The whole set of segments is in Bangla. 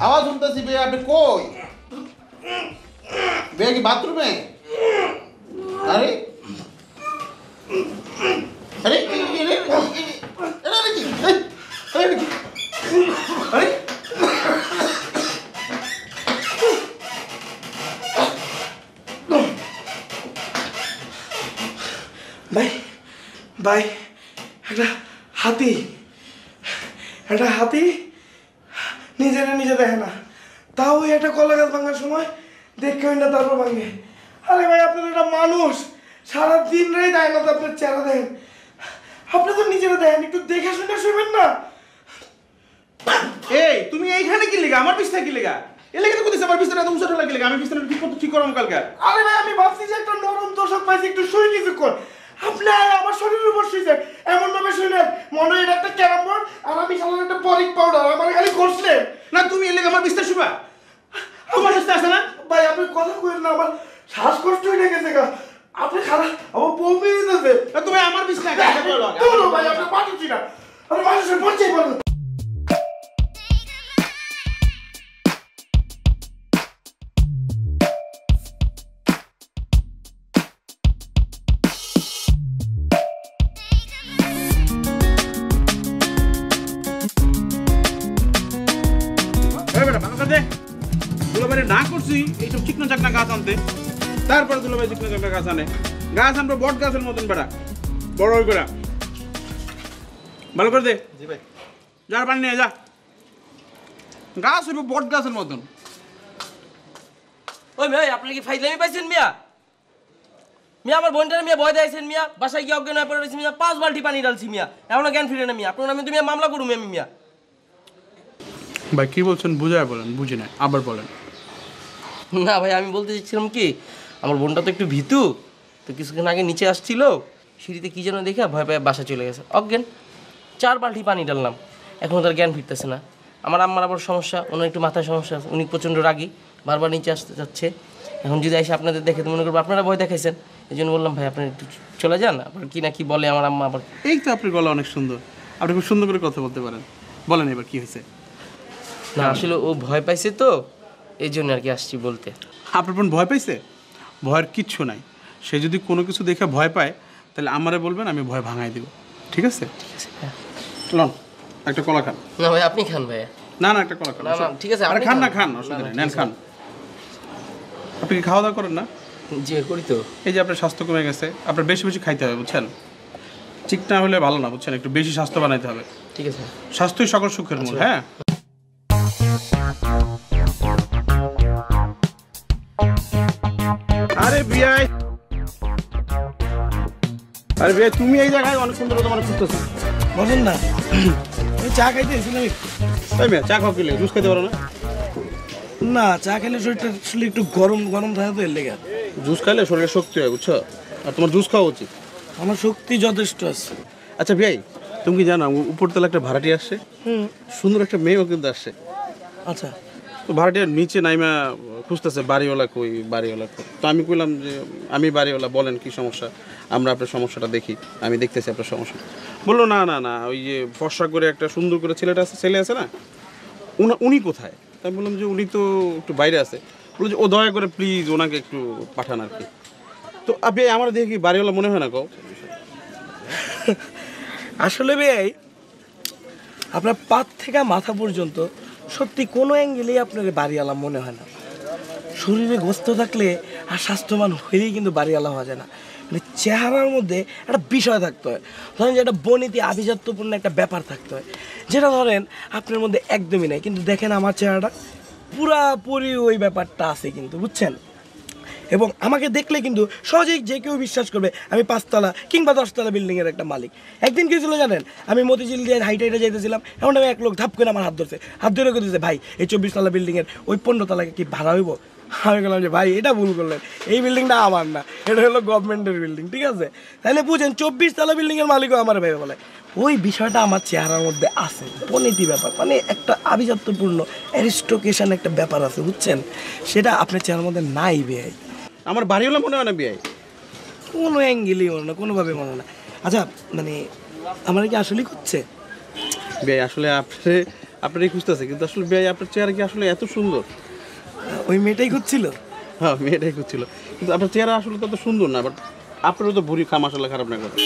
আওয়াজ শুনতেছি বে, আপনি কই? বে কি বাথরুমে? আরে আরে আরে ভাই ভাই একটা হাতি নিজে দেখে না, তাও একটা কলা গাছ ভাঙার সময় দেখে না তারপর ভাঙে। আরে ভাই আপনার একটা মানুষ সারাদিন রে দেয় না, তো আপনার চেহারা দেখেন, আপনি তো নিজেরা দেখেন, একটু দেখে শুনে শুনবেন না। এই তুমি এইখানে কি লেগা? আমার বিছনা কি লেগা? এ লেগে তো কইতেছ আমার বিছনা এত উঁচু লাগি লেগা? আমি বিছনা ঠিক করব কালকে। আরে ভাই আমি ভাবছি যে একটা নরম দর্শক পাইছি, একটু শুই কিছুক্ষণ, আপনি আমার শরীরের উপর শুয়েছেন এমন ভাবে শুনেন মনে হয় এটা একটা ক্যারাম বোর্ড আর আমি সাধারণ একটা পরিক পাউডার, আমার খালি ঘষলেন না। তুমি এ লেগে আমার বিছনা শুবা? তোমার বিছনা আছে না? ভাই আপনি কথা কইেন না, আমার শ্বাসকষ্ট হয়ে গেছে গা। আপনি খারাপ আমার বমি দিতেছে। তুমি আমার বিছনা কেন করলো? ভাই আপনি পাঠিয়েছি না, আমি মানুষের পরিচয় বলবো। দুলাভাই না করছি এইসব চিকনা চাকনা গাছ আনতে, তারপরে দুলাভাই চিকনা চাকনা গাছ আনে। গাছ আনবো বট গাছের মতন বেড়া, বড় হয়ে করে ভালো করে দে। জি ভাই, যার পানি নিয়ে যা। গাছ হইব বট গাছের মতন। ওই ভাই আপনি কি ফাইজলামি পাইছেন মিয়া? মিয়া আমার বোনটার মিয়া ভয় দিয়েছেন মিয়া, বাসায় গিয়ে অজ্ঞান হয়ে পড়ে রয়েছে মিয়া, 5 বালতি পানি ঢালছি মিয়া, এখনো জ্ঞান ফিরে না মিয়া। আপনার নামে তুমি মামলা করুন আমি মিয়া। ভাই কি বলছেন বুঝায় বলেন, বুঝি না আবার বলেন। না ভাই আমি বলতে চাচ্ছিলাম কি, আমার বোনটা তো একটু ভীতু, তো কিছুক্ষণ আগে নিচে আসছিল, সিঁড়িতে কি যেন দেখে ভয় পেয়ে বাসা চলে গেছে অজ্ঞান। 4 বালতি পানি ঢাললাম, এখনও তার জ্ঞান ফিরতেছে না। আমার আম্মার আবার সমস্যা, ওনার একটু মাথায় সমস্যা আছে, উনি প্রচণ্ড রাগী, বারবার নিচে আসতে যাচ্ছে। এখন যদি এসে আপনাদের দেখে তো মনে করবো আপনারা ভয় দেখাইছেন, এই জন্য বললাম ভাই আপনি একটু চলে যান। আবার কি না কি বলে আমার আম্মা আবার। এই তো আপনার গলা অনেক সুন্দর, আপনি খুব সুন্দর করে কথা বলতে পারেন, বলেন এবার কি হয়েছে? না আসলে ও ভয় পাইছে তো, এই জন্য আর কি আসছি বলতে। আপনার বোন ভয় পাইছে? ভয়ের কিচ্ছু নাই। সে যদি কোনো কিছু দেখে ভয় পায় তাহলে আমারে বলবেন, আমি ভয় ভাঙাই দিব। ঠিক আছে? ঠিক আছে হ্যাঁ। লন একটা কলা খান। না ভাই আপনি খান ভাই। না না একটা কলা খান। না না ঠিক আছে আরে আপনি খান না, খান, অসুবিধা নেই, নেন খান। আপনি কি খাওয়া দাওয়া করেন না? জি করি তো। এই যে আপনার স্বাস্থ্য কমে গেছে, আপনার বেশি বেশি খাইতে হবে বুঝছেন, চিকনা হলে ভালো না বুঝছেন, একটু বেশি স্বাস্থ্য বানাইতে হবে। ঠিক আছে, স্বাস্থ্যই সকল সুখের মূল। হ্যাঁ আরে বিয়াই, আরে বিয়াই তুমি এই জায়গায় অনেক সুন্দর তোমার খুঁজতেছো, বলেন না চা খাইতে এসেছিলাম। তাই মেয়ে চা খাও কি লেগে? জুস খাইতে পারো না? না চা খেলে শরীরটা আসলে একটু গরম গরম থাকে তো এর লেগে। জুস খাইলে শরীরে শক্তি হয় বুঝছো, আর তোমার জুস খাওয়া উচিত। আমার শক্তি যথেষ্ট আছে। আচ্ছা ভাই তুমি কি জানো উপরতলা একটা ভাড়াটি আসছে, সুন্দর একটা মেয়েও কিন্তু আসছে। আচ্ছা তো ভাড়াটিয়ার নিচে নাইমা খুঁজতেছে বাড়িওয়ালা কই, বাড়িওয়ালা কই। তো আমি কইলাম যে আমি বাড়িওয়ালা, বলেন কি সমস্যা, আমরা আপনার সমস্যাটা দেখি, আমি দেখতেছি আপনার সমস্যা। বললো না না না ওই যে ফর্সা করে একটা সুন্দর করে ছেলে আছে না, উনি কোথায়? তাই বললাম যে উনি তো একটু বাইরে আছে। বললো যে ও দয়া করে প্লিজ ওনাকে একটু পাঠান আর কি। তো আপনি আমার দেখে কি বাড়িওয়ালা মনে হয় না কও? আসলে ভাই আপনার পাত থেকে মাথা পর্যন্ত সত্যি কোনো অ্যাঙ্গেলেই আপনার বাড়িওয়ালা মনে হয় না। শরীরে গোস্ত থাকলে আর স্বাস্থ্যবান হইলেই কিন্তু বাড়িওয়ালা হওয়া যায় না, মানে চেহারার মধ্যে একটা বিষয় থাকতে হয়, ধরেন যে একটা বনীতি আভিজাত্যপূর্ণ একটা ব্যাপার থাকতে হয়, যেটা ধরেন আপনার মধ্যে একদমই নেই। কিন্তু দেখেন আমার চেহারাটা পুরাপুরি ওই ব্যাপারটা আছে কিন্তু, বুঝছেন? এবং আমাকে দেখলে কিন্তু সহজেই যে কেউ বিশ্বাস করবে আমি 5 তলা কিংবা 10 তলা বিল্ডিংয়ের একটা মালিক। একদিন কি ছিল জানেন, আমি মতিঝিল দিয়ে হাইটে যাইতেছিলাম, এমন আমি এক লোক ধাপ করে আমার হাত ধরছে, হাত ধরে দিয়েছে ভাই এই 24 তলা বিল্ডিংয়ের ওই 15 তলাকে কি ভাড়া হইব? আমি বললাম যে ভাই এটা ভুল করলেন, এই বিল্ডিংটা আমার না, এটা হলো গভর্নমেন্টের বিল্ডিং, ঠিক আছে? তাহলে বুঝেন 24 তলা বিল্ডিংয়ের মালিকও আমার ভাই বলে। ওই বিষয়টা আমার চেহারার মধ্যে আছে, পনিতি ব্যাপার, মানে একটা আভিজাত্যপূর্ণ অ্যারিস্টোক্রেশন একটা ব্যাপার আছে, বুঝছেন? সেটা আপনার চেহারার মধ্যে নাই ভাই। আমার বাড়িওয়ালা মনে হয় না বিয়াই, কোনো অ্যাঙ্গেলই মনে না, কোনোভাবে মনে না। আচ্ছা মানে আমার কি আসলেই করছে বিয়াই আসলে আপনারই খুঁজতেছে, কিন্তু আসলে ভাই আপনার চেহারা কি আসলে এত সুন্দর? ওই মেয়েটাই খুঁজছিল। হ্যাঁ, মেয়েটাই খুঁজছিল, কিন্তু আপনার চেহারা আসলে তত সুন্দর না, বাট আপনারও তো ভুড়ি মাশাআল্লাহ খারাপ না কথা।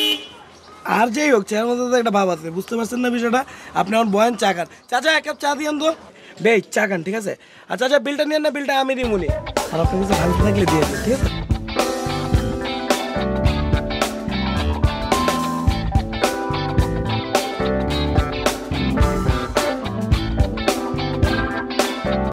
আর যাই হোক, চেয়ার মধ্যে তো একটা ভাব আছে, বুঝতে পারছেন না বিষয়টা? আপনি আমার বয়ান চা খান। চাচা এক কাপ চা দিয়েন তো। বেশ চা খান, ঠিক আছে? আর চাচা বিলটা নিয়েন না, বিলটা আমি দিই মনে। আর আপনার কাছে ভালো থাকলে দিয়ে দিন, ঠিক আছে?